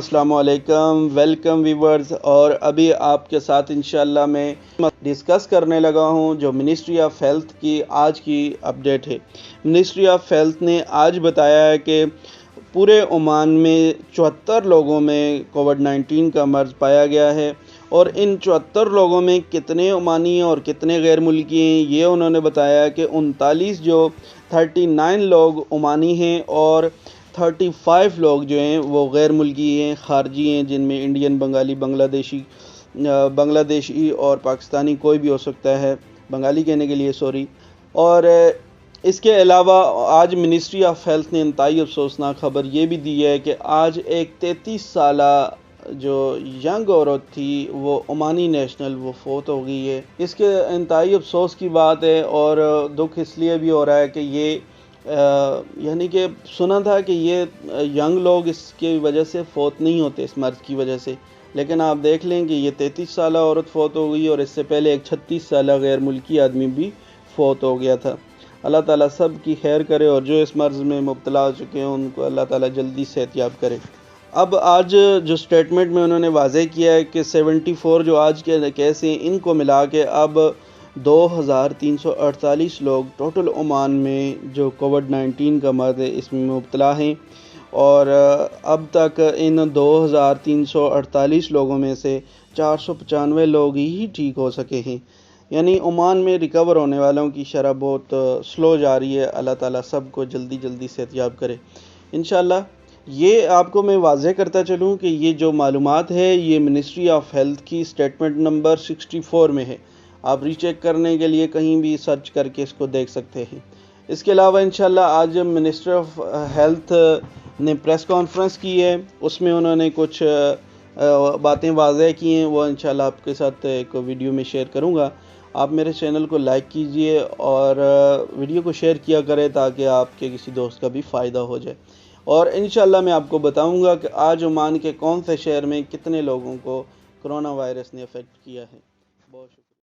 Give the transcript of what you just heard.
السلام علیکم، welcome viewers. اور ابھی آپ کے ساتھ انشاءاللہ میں ڈسکس کرنے لگا ہوں جو منسٹری آف ہیلتھ کی آج کی اپڈیٹ ہے. منسٹری آف ہیلتھ نے آج بتایا ہے کہ پورے عمان میں 74 لوگوں میں کووڈ-19 کا مرض پایا گیا ہے، اور ان 74 لوگوں میں کتنے عمانی ہیں اور کتنے غیر ملکی ہیں یہ انہوں نے بتایا ہے کہ 39 لوگ عمانی ہیں اور 35 لوگ جو ہیں وہ غیر ملکی ہیں، خارجی ہیں، جن میں انڈین، بنگالی، بنگلہ دیشی اور پاکستانی کوئی بھی ہو سکتا ہے، بنگالی کہنے کے لیے سوری. اور اس کے علاوہ آج منسٹری آف ہیلتھ نے انتہائی افسوسناک خبر یہ بھی دی ہے کہ آج ایک 33 سالہ جو ینگ عورت تھی وہ عمانی نیشنل وہ فوت ہو گئی ہے. اس کے انتہائی افسوس کی بات ہے، اور دکھ اس لیے بھی ہو رہا ہے کہ یہ یعنی کہ سنا تھا کہ یہ ینگ لوگ اس کی وجہ سے فوت نہیں ہوتے اس مرض کی وجہ سے، لیکن آپ دیکھ لیں کہ یہ 33 سالہ عورت فوت ہو گئی، اور اس سے پہلے ایک 36 سالہ غیر ملکی آدمی بھی فوت ہو گیا تھا. اللہ تعالیٰ سب کی خیر کرے، اور جو اس مرض میں مبتلا ہو چکے ہیں ان کو اللہ تعالیٰ جلدی صحت یاب کرے. اب آج جو سٹیٹمنٹ میں انہوں نے واضح کیا ہے کہ 74 جو آج کے کیس ہیں ان کو ملا کے اب 2348 لوگ ٹوٹل عمان میں جو کووڈ-19 کا مرض ہے اس میں مبتلا ہیں، اور اب تک ان 2348 لوگوں میں سے 495 لوگ ہی ٹھیک ہو سکے ہیں. یعنی عمان میں ریکور ہونے والوں کی شرح بہت سلو جا رہی ہے. اللہ تعالیٰ سب کو جلدی صحت یاب کرے انشاءاللہ. یہ آپ کو میں واضح کرتا چلوں کہ یہ جو معلومات ہے یہ منسٹری آف ہیلتھ کی سٹیٹمنٹ نمبر 64 میں ہے. آپ ری چیک کرنے کے لیے کہیں بھی سرچ کر کے اس کو دیکھ سکتے ہیں. اس کے علاوہ انشاءاللہ آج منسٹر آف ہیلتھ نے پریس کانفرنس کی ہے، اس میں انہوں نے کچھ باتیں واضح کی ہیں، وہ انشاءاللہ آپ کے ساتھ ایک ویڈیو میں شیئر کروں گا. آپ میرے چینل کو لائک کیجئے اور ویڈیو کو شیئر کیا کریں تاکہ آپ کے کسی دوست کا بھی فائدہ ہو جائے. اور انشاءاللہ میں آپ کو بتاؤں گا کہ آج عمان کے کون سے شہر میں کتنے لوگوں کو کرونا وائرس نے افیکٹ کیا ہے. بہت شکریہ.